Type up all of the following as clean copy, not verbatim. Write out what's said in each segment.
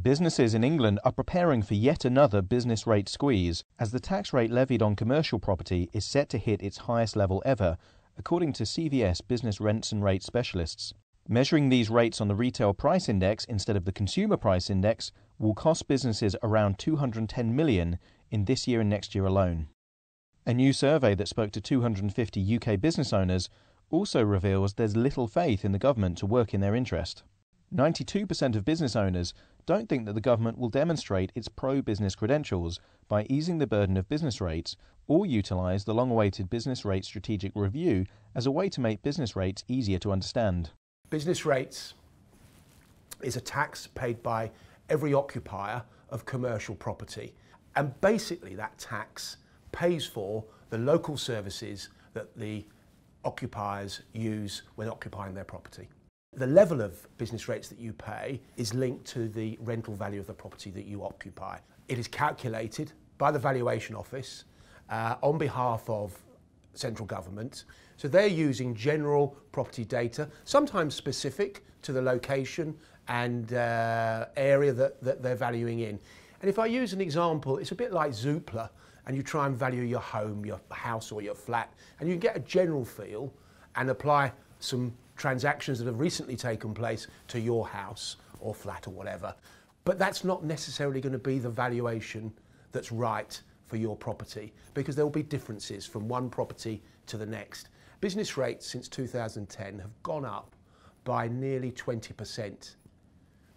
Businesses in England are preparing for yet another business rate squeeze, as the tax rate levied on commercial property is set to hit its highest level ever, according to CVS Business Rents and Rates specialists. Measuring these rates on the retail price index instead of the consumer price index will cost businesses around $210 million in this year and next year alone. A new survey that spoke to 250 UK business owners also reveals there's little faith in the government to work in their interest. 92% of business owners don't think that the government will demonstrate its pro-business credentials by easing the burden of business rates or utilise the long-awaited business rate strategic review as a way to make business rates easier to understand. Business rates is a tax paid by every occupier of commercial property, and basically that tax pays for the local services that the occupiers use when occupying their property. The level of business rates that you pay is linked to the rental value of the property that you occupy. It is calculated by the Valuation Office on behalf of central government. So they're using general property data, sometimes specific to the location and area that they're valuing in. And if I use an example, it's a bit like Zoopla, and you try and value your home, your house or your flat, and you can get a general feel and apply some transactions that have recently taken place to your house or flat or whatever. But that's not necessarily going to be the valuation that's right for your property, because there will be differences from one property to the next. Business rates since 2010 have gone up by nearly 20%.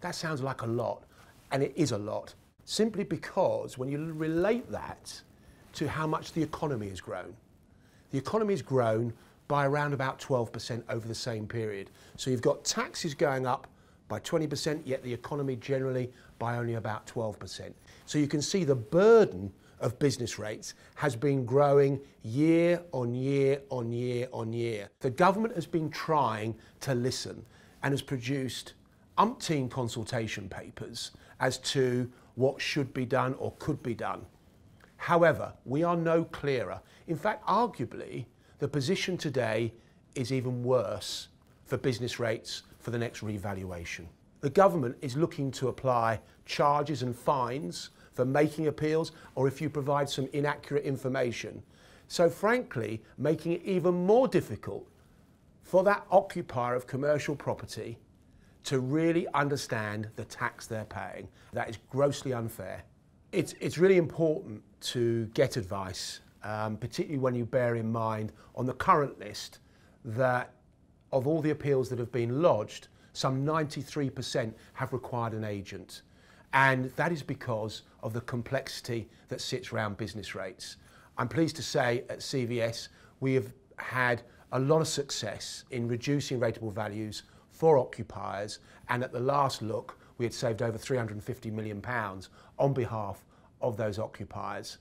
That sounds like a lot, and it is a lot, simply because when you relate that to how much the economy has grown. The economy has grown by around about 12% over the same period. So you've got taxes going up by 20%, yet the economy generally by only about 12%. So you can see the burden of business rates has been growing year on year on year on year. The government has been trying to listen and has produced umpteen consultation papers as to what should be done or could be done. However, we are no clearer. In fact, arguably, the position today is even worse for business rates for the next revaluation. The government is looking to apply charges and fines for making appeals, or if you provide some inaccurate information. So frankly, making it even more difficult for that occupier of commercial property to really understand the tax they're paying. That is grossly unfair. It's really important to get advice, particularly when you bear in mind on the current list that of all the appeals that have been lodged, some 93% have required an agent. And that is because of the complexity that sits around business rates. I'm pleased to say at CVS we have had a lot of success in reducing rateable values for occupiers, and at the last look we had saved over £350 million on behalf of those occupiers.